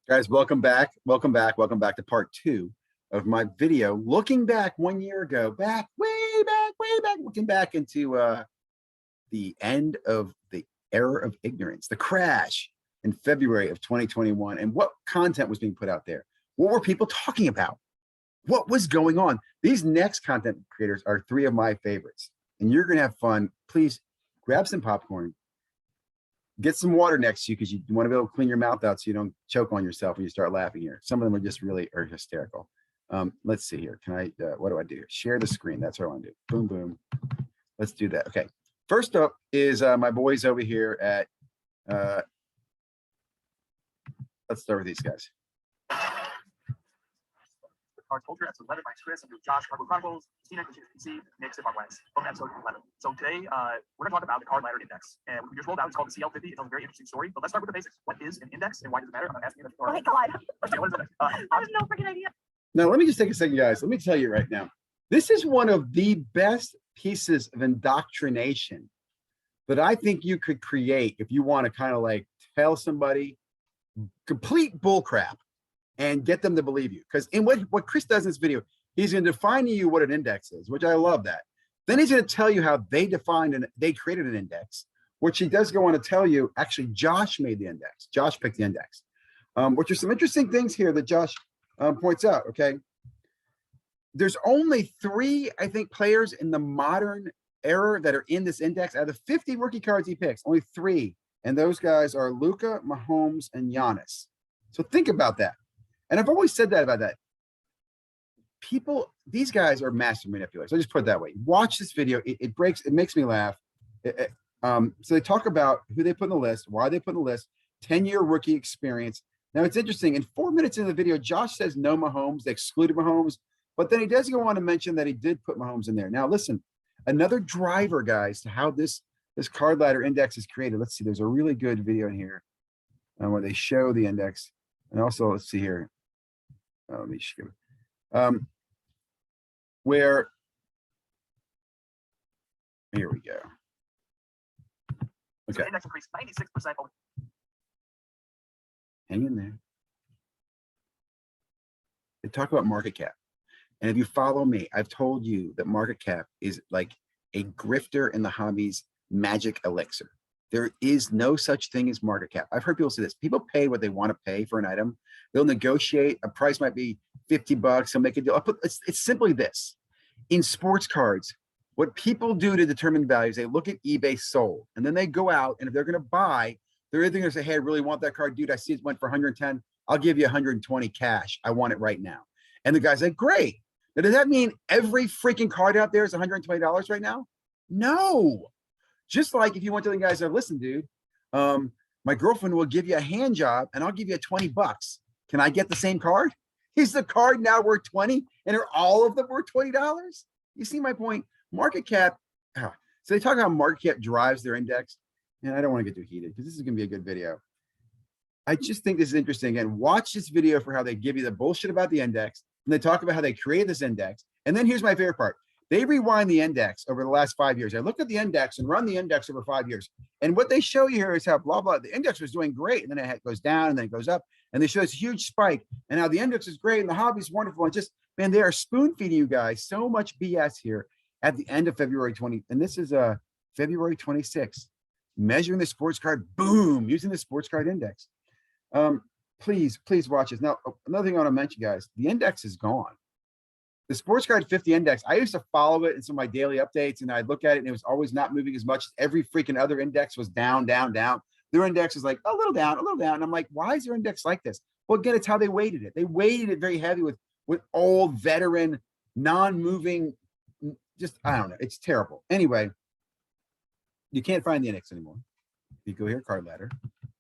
Guys, welcome back. Welcome back. Welcome back to part two of my video. Looking back 1 year ago, way back, looking back into the end of the era of ignorance, the crash in February of 2021, and what content was being put out there. What were people talking about? What was going on? These next content creators are three of my favorites, and you're going to have fun. Please grab some popcorn, get some water next to you because you want to be able to clean your mouth out so you don't choke on yourself when you start laughing here. Some of them are just really are hysterical. Let's see here. Can I, what do I do? Share the screen. That's what I want to do. Boom, boom. Let's do that. Okay. First up is my boys over here at, let's start with these guys. Cards Ultra, episode 11 by Chris and Josh, Cardboard Chronicles, Tina, PC, Nick, Stefan West, from episode 11. So today, we're going to talk about the card ladder index. And we just rolled out, it's called the CL50. It tells a very interesting story, but let's start with the basics. What is an index and why does it matter? I'm asking you that. Oh my God. Okay, what is it? I have no freaking idea. Now, let me just take a second, guys. Let me tell you right now. This is one of the best pieces of indoctrination that I think you could create if you want to kind of like tell somebody complete bullcrap and get them to believe you. Because in what Chris does in this video, he's going to define to you what an index is, which I love that. Then he's going to tell you how they defined and they created an index, which he does go on to tell you, actually, Josh made the index. Josh picked the index, which are some interesting things here that Josh points out, okay? There's only three, I think, players in the modern era that are in this index. Out of the 50 rookie cards he picks, only three. And those guys are Luka, Mahomes, and Giannis. So think about that. And I've always said that about that. People, these guys are master manipulators. I just put it that way. Watch this video. It makes me laugh. So they talk about who they put in the list, why they put in the list, 10-year rookie experience. Now it's interesting. In 4 minutes into the video, Josh says no Mahomes. They excluded Mahomes. But then he does go on to mention that he did put Mahomes in there. Now listen, another driver, guys, to how this card ladder index is created. Let's see. There's a really good video in here where they show the index. And also, let's see here. Let me just give it. Where, here we go. Okay. So index increased 96% over. Hang in there. They talk about market cap. And if you follow me, I've told you that market cap is like a grifter in the hobby's magic elixir. There is no such thing as market cap. I've heard people say this. People pay what they want to pay for an item. They'll negotiate. A price might be 50 bucks. They'll make a deal. It's simply this. In sports cards, what people do to determine values, they look at eBay sold, and then they go out, and if they're going to buy, they're either going to say, hey, I really want that card. Dude, I see it went for 110. I'll give you 120 cash. I want it right now. And the guy's like, great. Now, does that mean every freaking card out there is $120 right now? No. Just like if you went to the guys that listen, dude, my girlfriend will give you a hand job and I'll give you 20 bucks. Can I get the same card? Is the card now worth 20 and are all of them worth $20? You see my point? Market cap. So they talk about market cap drives their index. And I don't want to get too heated because this is going to be a good video. I just think this is interesting. Again, watch this video for how they give you the bullshit about the index. And they talk about how they created this index. And then here's my favorite part. They rewind the index over the last 5 years. I looked at the index and run the index over 5 years. And what they show you here is how blah, blah, the index was doing great. And then it goes down and then it goes up. And they show this huge spike. And now the index is great and the hobby is wonderful. And just, man, they are spoon feeding you guys so much BS here at the end of February 20. And this is February 26th. Measuring the sports card, boom, using the sports card index. Please watch this. Now, another thing I want to mention, guys, the index is gone. The sports card 50 index, I used to follow it in some of my daily updates and I'd look at it and it was always not moving as much as every freaking other index was down, down, down. Their index is like a little down, a little down. And I'm like, why is their index like this? Well, again, it's how they weighted it. They weighted it very heavy with old veteran, non-moving, just, I don't know. It's terrible. Anyway, you can't find the index anymore. You go here, card ladder,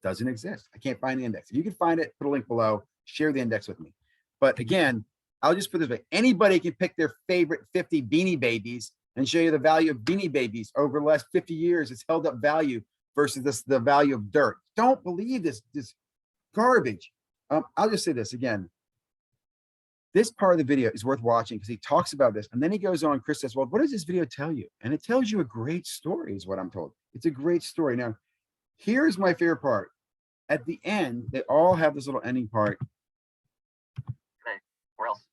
doesn't exist. I can't find the index. If you can find it, put a link below, share the index with me. But again, I'll just put it this way. Anybody can pick their favorite 50 Beanie Babies and show you the value of Beanie Babies over the last 50 years. It's held up value versus the value of dirt. Don't believe this garbage. I'll just say this again. This part of the video is worth watching because he talks about this. And then he goes on, Chris says, well, what does this video tell you? And it tells you a great story is what I'm told. It's a great story. Now, here's my favorite part. at the end, they all have this little ending part. Today, or else.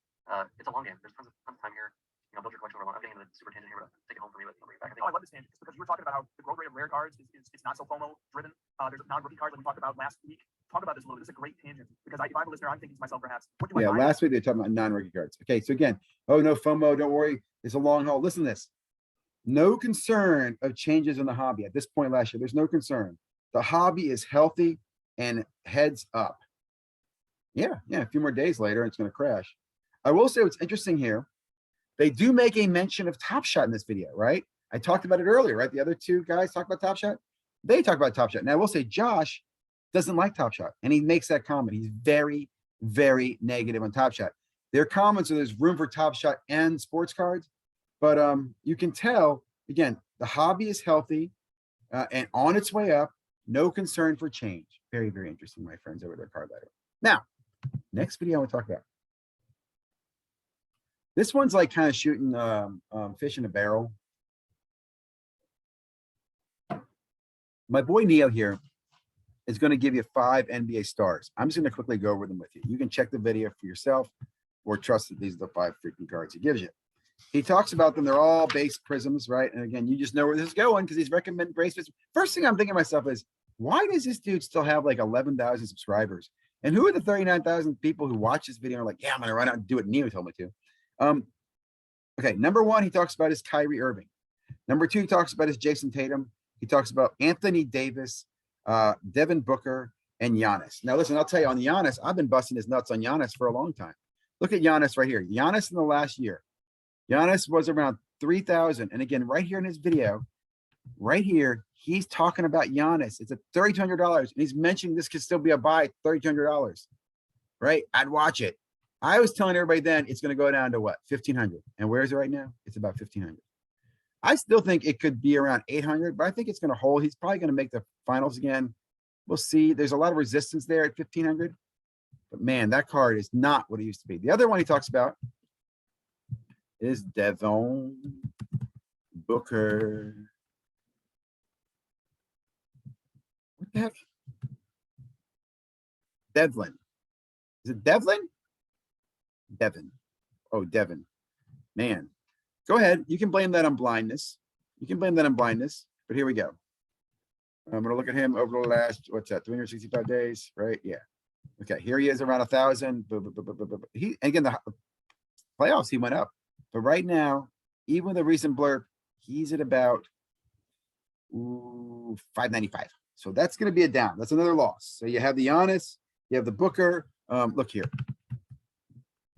It's a long game. There's tons of time here. You know, build your collection over long. I'm getting into the super tangent here, but take it home for me. But I'll bring it back. I love this tangent just because you were talking about how the growth rate of rare cards is not so FOMO driven. There's non-rookie cards like we talked about last week. Talk about this a little bit. This is a great tangent because if I'm a listener, I'm thinking to myself perhaps, what do I buy? Last week they were talking about non-rookie cards. Okay, so again, oh no FOMO, don't worry. It's a long haul. Listen to this. No concern of changes in the hobby at this point last year. There's no concern. The hobby is healthy and heads up. Yeah, a few more days later, it's going to crash. I will say what's interesting here. They do make a mention of Top Shot in this video, right? I talked about it earlier, right? The other two guys talk about Top Shot. They talk about Top Shot. Now I will say Josh doesn't like Top Shot, and he makes that comment. He's very, very negative on Top Shot. Their comments are there's room for Top Shot and sports cards, but you can tell again the hobby is healthy and on its way up. No concern for change. Very, very interesting, my friends, over their card letter. Now, next video I want to talk about. This one's like kind of shooting fish in a barrel. My boy Neo here is going to give you 5 NBA stars. I'm just going to quickly go over them with you. You can check the video for yourself or trust that these are the 5 freaking cards he gives you. He talks about them. They're all base prisms, right? And again, you just know where this is going because he's recommending base prisms. First thing I'm thinking to myself is, why does this dude still have like 11,000 subscribers? And who are the 39,000 people who watch this video and are like, yeah, I'm going to run out and do what Neo told me to? Okay, number 1, he talks about his Kyrie Irving. Number 2, he talks about his Jason Tatum. He talks about Anthony Davis, Devin Booker, and Giannis. Now, listen, I'll tell you on Giannis, I've been busting his nuts on Giannis for a long time. Look at Giannis right here. Giannis in the last year. Giannis was around 3,000. And again, right here in his video, right here, he's talking about Giannis. It's at $3,200. And he's mentioning this could still be a buy at $3,200. Right? I'd watch it. I was telling everybody then it's going to go down to what? 1,500. And where is it right now? It's about 1,500. I still think it could be around 800, but I think it's going to hold. He's probably going to make the finals again. We'll see. There's a lot of resistance there at 1,500. But man, that card is not what it used to be. The other one he talks about is Devin Booker. What the heck? Devlin. Is it Devlin? Devin. Oh, Devin. Man. Go ahead. You can blame that on blindness. You can blame that on blindness. But here we go. I'm going to look at him over the last, what's that, 365 days, right? Yeah. Okay. Here he is around 1,000. He, again, the playoffs, he went up. But right now, even with a recent blurb, he's at about 595. So that's going to be a down. That's another loss. So you have the Giannis, you have the Booker. Look here.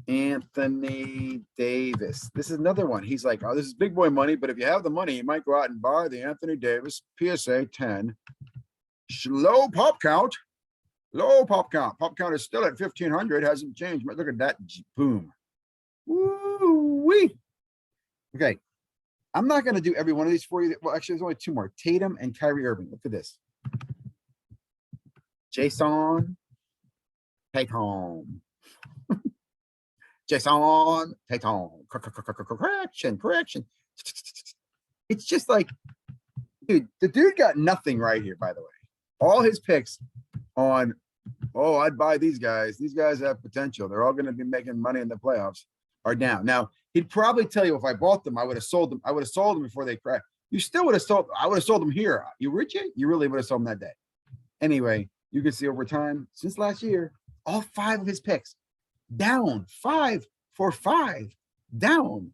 Anthony Davis. This is another one. He's like, oh, this is big boy money, but if you have the money, you might go out and buy the Anthony Davis PSA 10. Low pop count. Low pop count. Pop count is still at 1,500. Hasn't changed. Look at that. Boom. Woo-wee. Okay. I'm not going to do every one of these for you. Well, actually, there's only 2 more. Tatum and Kyrie Irving. Look at this. Jason Tatum. Jason Tatum. Correction. It's just like, dude, the dude got nothing right here, by the way. All his picks on, oh, I'd buy these guys. These guys have potential. They're all going to be making money in the playoffs are down. Now, he'd probably tell you if I bought them, I would have sold them. I would have sold them before they crashed. You still would have sold. I would have sold them here. You really would have sold them that day. Anyway, you can see over time since last year, all 5 of his picks down 5 for 5 down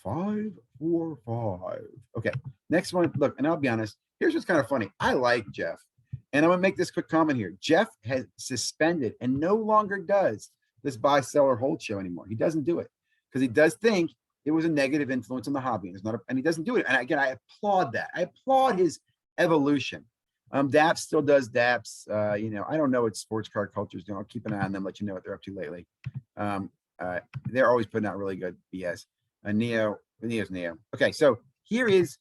5 for 5. Okay, next one. Look, and I'll be honest. Here's what's kind of funny. I like Jeff, and I'm gonna make this quick comment here. Jeff has suspended and no longer does this buy, sell, or hold show anymore. He doesn't do it because he does think it was a negative influence on the hobby. And it's not, and he doesn't do it. And again, I applaud that. I applaud his evolution. Daps still does Daps. You know, I don't know what sports card culture is doing. I'll keep an eye on them, let you know what they're up to lately. They're always putting out really good BS. Neo's Neo. Okay, so here is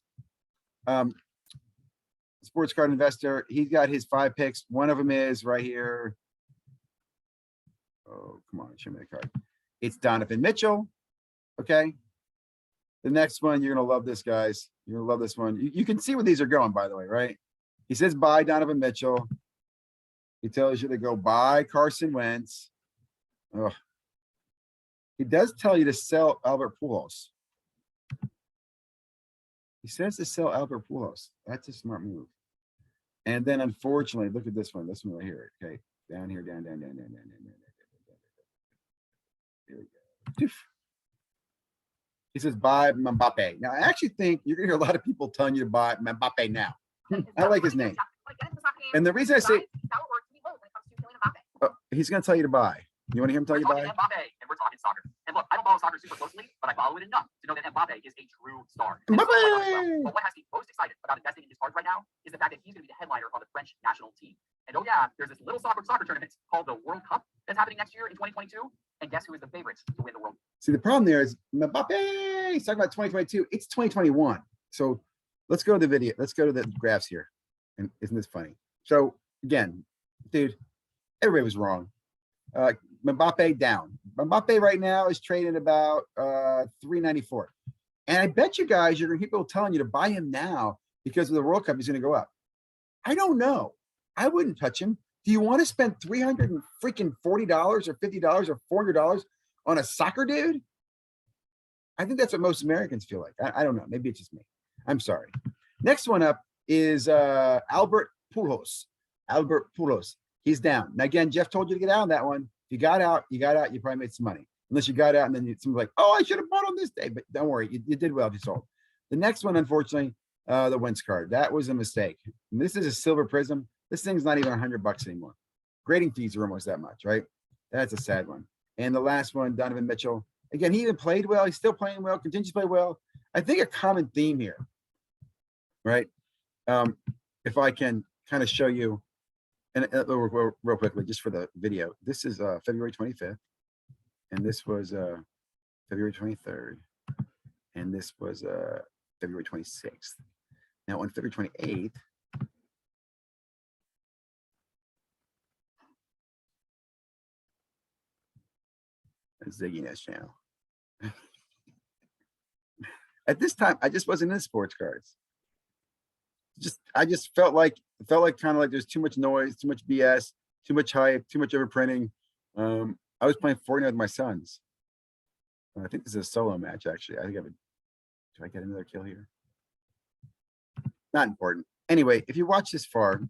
sports card investor. He's got his 5 picks. One of them is right here. Oh, come on, show me the card. It's Donovan Mitchell. Okay. The next one, you're gonna love this, guys. You're gonna love this one. You can see where these are going, by the way, right? He says buy Donovan Mitchell. He tells you to go buy Carson Wentz. Ugh. He does tell you to sell Albert Pujols. He says to sell Albert Pujols. That's a smart move. And then unfortunately, look at this one right here. Okay. Down here, down. Here we go. He says, buy Mbappe. Now, I actually think you're going to hear a lot of people telling you to buy Mbappe now. I like his name. And the reason I say, he's going to tell you to buy. You want to hear him tell you to buy? Mbappe, and we're talking soccer. And look, I don't follow soccer super closely, but I follow it enough to know that Mbappe is a true star. Mbappe! But what has me most excited about investing in his cards right now is the fact that he's going to be the headliner on the French national team. And oh yeah, there's this little soccer tournament called the World Cup that's happening next year in 2022. And guess who is the favorite to win the World? See, the problem there is Mbappe. He's talking about 2022. It's 2021. So let's go to the video. Let's go to the graphs here. And isn't this funny? So again, dude, everybody was wrong. Mbappe down. Mbappe right now is trading about 394. And I bet you guys you're gonna hear people telling you to buy him now because of the World Cup, he's gonna go up. I don't know. I wouldn't touch him. Do you want to spend $340 or $50 or $400 on a soccer dude? I think that's what most Americans feel like. I don't know. Maybe it's just me. I'm sorry. Next one up is Albert Pujols. Albert Pujols. He's down. Now, again, Jeff told you to get out on that one. If you got out, you probably made some money. Unless you got out and then someone's like, oh, I should have bought on this day. But don't worry, you did well if you sold. The next one, unfortunately, the Wentz card. That was a mistake. And this is a silver prism. This thing's not even $100 anymore. Grading fees are almost that much, right? That's a sad one. And the last one, Donovan Mitchell. Again, he even played well. He's still playing well, continues to play well. I think a common theme here, right? If I can kind of show you, and real quickly, just for the video, this is February 25th, and this was February 23rd, and this was February 26th. Now on February 28th, ZiggyNo's channel. At this time, I just wasn't in sports cards. I just felt like kind of like there's too much noise, too much BS, too much hype, too much overprinting. I was playing Fortnite with my sons. I think this is a solo match, actually. I think do I get another kill here? Not important. Anyway, if you watch this far,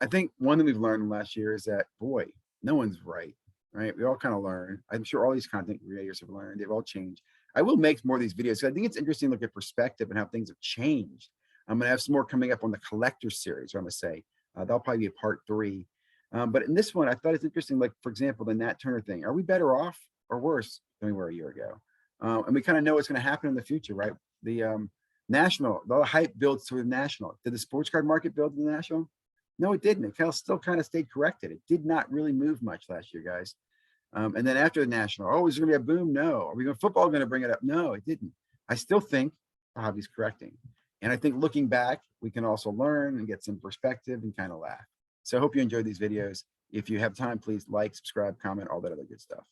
I think one thing we've learned last year is that, boy, no one's right. Right? We all kind of learn. I'm sure all these content creators have learned. They've all changed. I will make more of these videos. I think it's interesting to look at perspective and how things have changed. I'm going to have some more coming up on the collector series, I'm going to say. That'll probably be a part 3. But in this one, I thought it's interesting, like, for example, the Nat Turner thing. Are we better off or worse than we were a year ago? And we kind of know what's going to happen in the future, right? The National, the hype builds to the National. Did the sports card market build to the National? No, it didn't. It still kind of stayed corrected. It did not really move much last year, guys. And then after the National, oh, is there going to be a boom? No. Are we going football going to bring it up? No, it didn't. I still think the hobby's correcting. And I think looking back, we can also learn and get some perspective and kind of laugh. So I hope you enjoyed these videos. If you have time, please like, subscribe, comment, all that other good stuff.